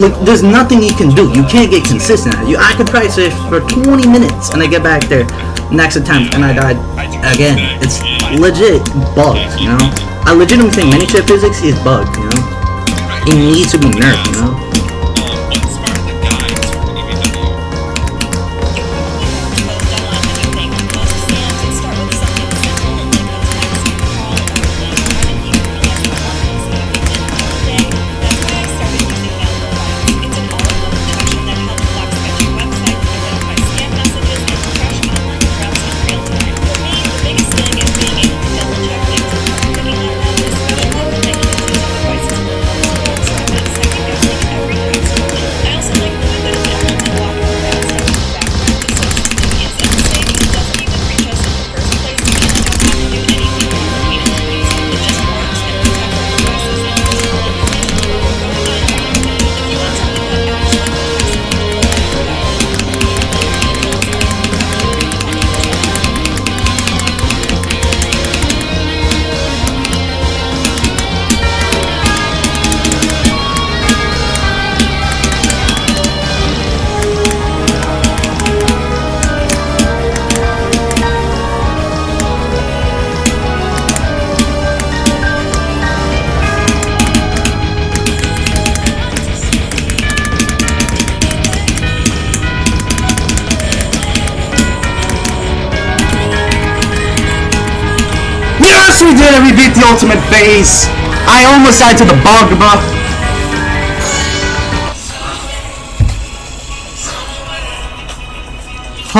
Like, there's nothing you can do. You can't get consistent. I could practice for 20 minutes and I get back there next attempt and I died again. It's legit bugs, you know? I legitimately think mini-chip physics is bugged, you know? It needs to be nerfed, you know? Yes, we did it! We beat the ultimate phase! I almost died to the bug, bro.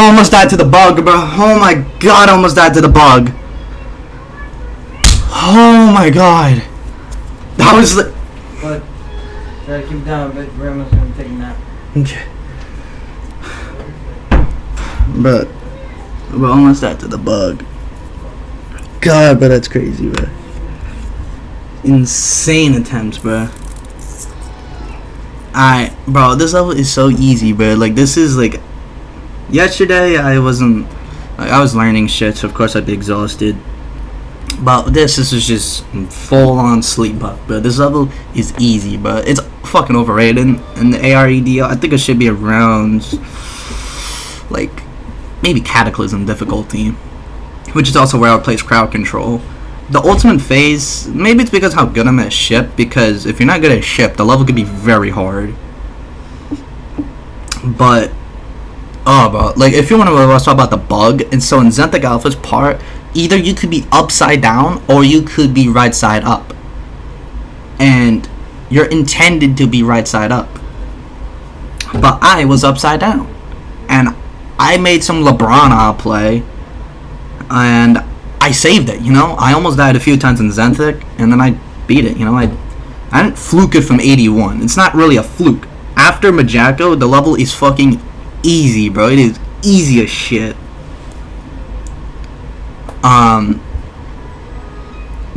Almost died to the bug, bro. Oh my god, I almost died to the bug. Oh my god. That was the... But, gotta keep down a bit. Grandma's gonna take a nap. Okay. But we almost died to the bug. God, but that's crazy, bro. Insane attempts, bro. Bro, this level is so easy, bro. Like, this is like... Yesterday, I was learning shit, so of course I'd be exhausted. But this is just full-on sleep bug, bro. This level is easy, bro. It's fucking overrated. And the AREDL, I think it should be around, like, maybe Cataclysm difficulty, which is also where I would place crowd control. The ultimate phase, maybe it's because how good I'm at ship, because if you're not good at ship, the level could be very hard. But, oh, bro, like, if you want to talk about the bug, and so in Zenthic Alpha's part, either you could be upside down, or you could be right side up. And you're intended to be right side up. But I was upside down. And I made some LeBron outplay, and I saved it, you know? I almost died a few times in Zenthic, and then I beat it, you know? I didn't fluke it from 81. It's not really a fluke. After Majako, the level is fucking easy, bro. It is easy as shit. But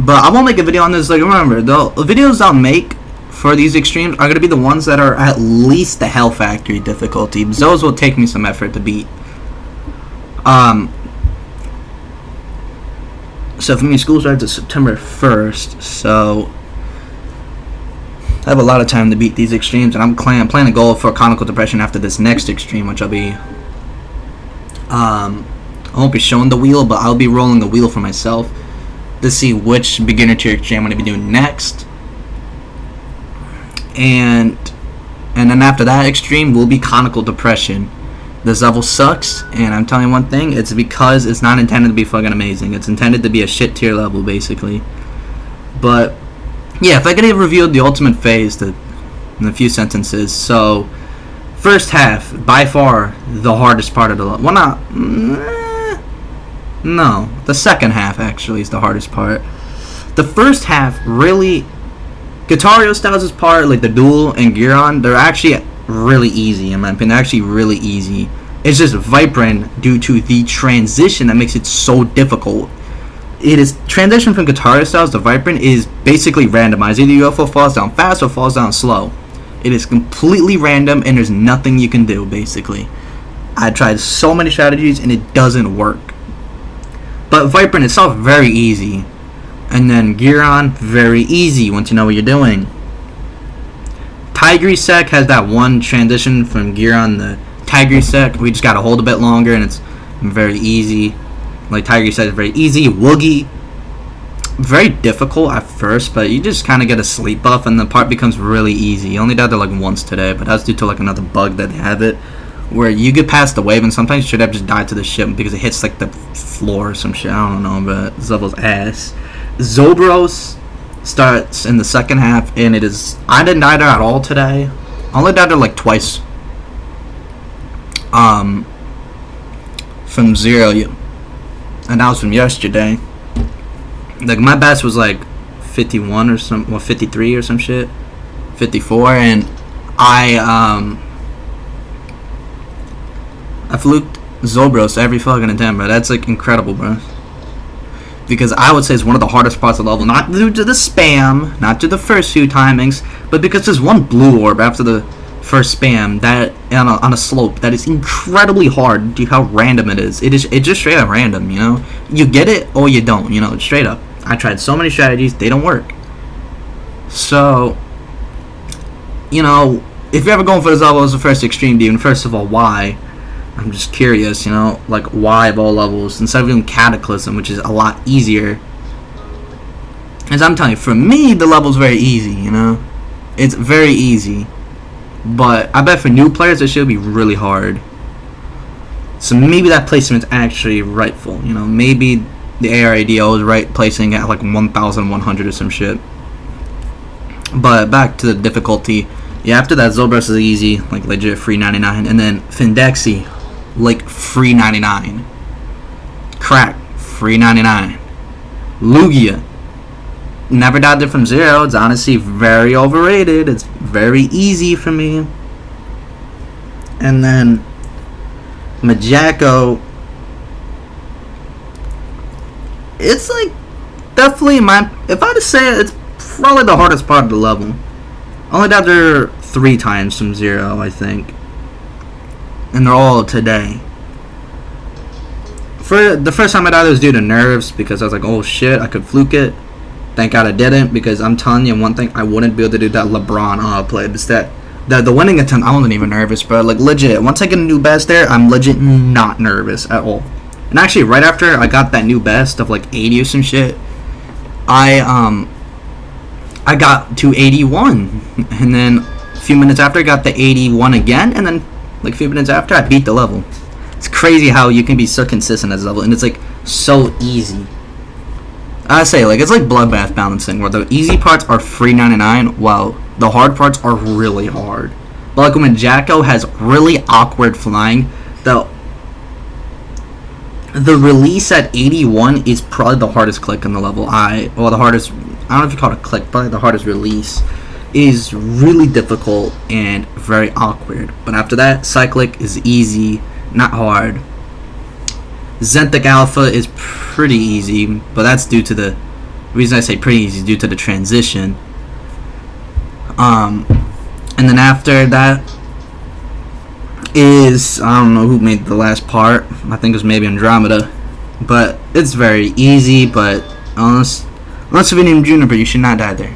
I won't make a video on this. Like, remember, the videos I'll make for these extremes are going to be the ones that are at least the Hell Factory difficulty. Those will take me some effort to beat. So for me, school starts September 1st, so I have a lot of time to beat these extremes, and I'm planning to go for conical depression after this next extreme, which I'll be, I won't be showing the wheel, but I'll be rolling the wheel for myself to see which beginner tier extreme I'm going to be doing next, and then after that extreme will be conical depression. This level sucks, and I'm telling you one thing, it's because it's not intended to be fucking amazing. It's intended to be a shit tier level, basically. But yeah, if I could have revealed the ultimate phase in a few sentences. So, first half, by far the hardest part of the level. Well, no, the second half actually is the hardest part. The first half, really, Guitario Styles' part, like the duel and Giron, they're actually really easy, in my opinion. They're actually really easy. It's just Viprin, due to the transition, that makes it so difficult. It is transition from Guitario Styles to Viprin is basically randomized. Either UFO falls down fast or falls down slow. It is completely random, and there's nothing you can do, basically. I tried so many strategies, and it doesn't work. But Viprin itself, very easy. And then Giron, very easy once you know what you're doing. Tigrease Sec has that one transition from gear on the Tigrease Sec. We just gotta hold a bit longer, and it's very easy. Like Tigrease Sec is very easy. Woogie, very difficult at first, but you just kind of get a sleep buff, and the part becomes really easy. You only died there like once today, but that's due to like another bug that they have it, where you get past the wave, and sometimes you should have just died to the ship because it hits like the floor or some shit. I don't know, but this level's ass. Zobros starts in the second half, and it is. I didn't die there at all today. I only died there like twice. From 0, and that was from yesterday. Like my best was like 51 or some, well 53 or some shit, 54, and I fluked Zobros every fucking attempt, bro. That's like incredible, bro. Because I would say it's one of the hardest parts of the level, not due to the spam, not to the first few timings, but because there's one blue orb after the first spam that on a slope that is incredibly hard due to how random it is. It's just straight up random, you know. You get it or you don't, you know, straight up. I tried so many strategies, they don't work. So, you know, if you're ever going for this level as the first extreme demon, first of all, why? I'm just curious, you know, like why of all levels instead of doing Cataclysm, which is a lot easier. As I'm telling you, for me, the level's very easy, you know. It's very easy. But I bet for new players, it should be really hard. So maybe that placement's actually rightful. You know, maybe the AREDL is right placing at like 1,100 or some shit. But back to the difficulty. Yeah, after that, Zobros is easy, like legit free 99. And then Findexy, like free 99. Crack, free 99. Lugia, never died there from 0. It's honestly very overrated. It's very easy for me. And then Majako, it's like definitely if I had to say it, it's probably the hardest part of the level. I only died there 3 times from 0, I think, and they're all today. For the first time I died, it was due to nerves because I was like, oh shit, I could fluke it. Thank God I didn't, because I'm telling you one thing, I wouldn't be able to do that LeBron play. It's that the winning attempt, I wasn't even nervous, bro. Like legit, once I get a new best there, I'm legit not nervous at all. And actually, right after I got that new best of like 80 or some shit, I got to 81, and then a few minutes after I got the 81 again, and then like a few minutes after I beat the level. It's crazy how you can be so consistent at this level, and it's like so easy. I say, like, it's like bloodbath balancing, where the easy parts are free 99, while the hard parts are really hard. But like when Jacko has really awkward flying, the release at 81 is probably the hardest click in the level. The hardest, I don't know if you call it a click, but the hardest release is really difficult and very awkward. But after that, Cyclic is easy, not hard. Zenthic Alpha is pretty easy, but that's due to the reason I say pretty easy is due to the transition. And then after that is, I don't know who made the last part. I think it was maybe Andromeda, but it's very easy. But unless you're named Juniper, you should not die there.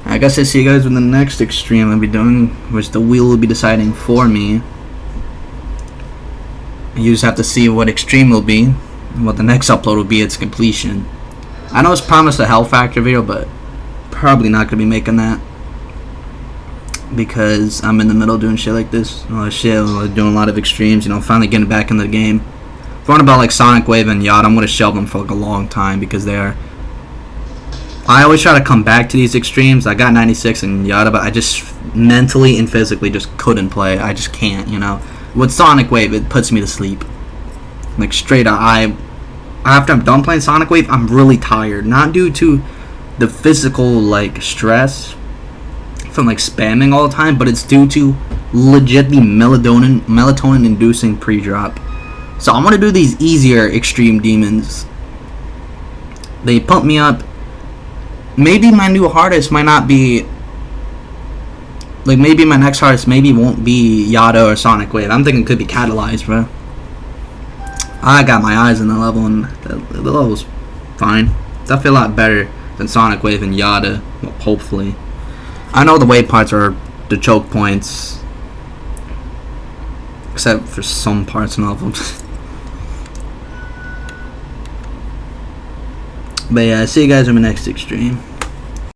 I guess I'll see you guys with the next extreme I'll be doing, which the wheel will be deciding for me. You just have to see what extreme will be, and what the next upload will be its completion. I know it's promised a Hell Factor video, but probably not going to be making that, because I'm in the middle doing shit like this. Doing a lot of extremes, you know, finally getting back into the game. If you want about like Sonic Wave and Yacht, I'm going to shelve them for like a long time, because they are... I always try to come back to these extremes. I got 96 in Yada, but I just mentally and physically just couldn't play. I just can't, you know. With Sonic Wave, it puts me to sleep. Like straight up, after I'm done playing Sonic Wave, I'm really tired. Not due to the physical like stress from like spamming all the time, but it's due to legit the melatonin inducing pre-drop. So I'm gonna do these easier extreme demons. They pump me up. Maybe my new hardest might not be, like, maybe my next hardest maybe won't be Yada or Sonic Wave. I'm thinking it could be Catalyzed, bro. I got my eyes on the level, and the level's fine. Definitely a lot better than Sonic Wave and Yada, well, hopefully. I know the wave parts are the choke points, except for some parts of them. But yeah, see you guys in my next extreme.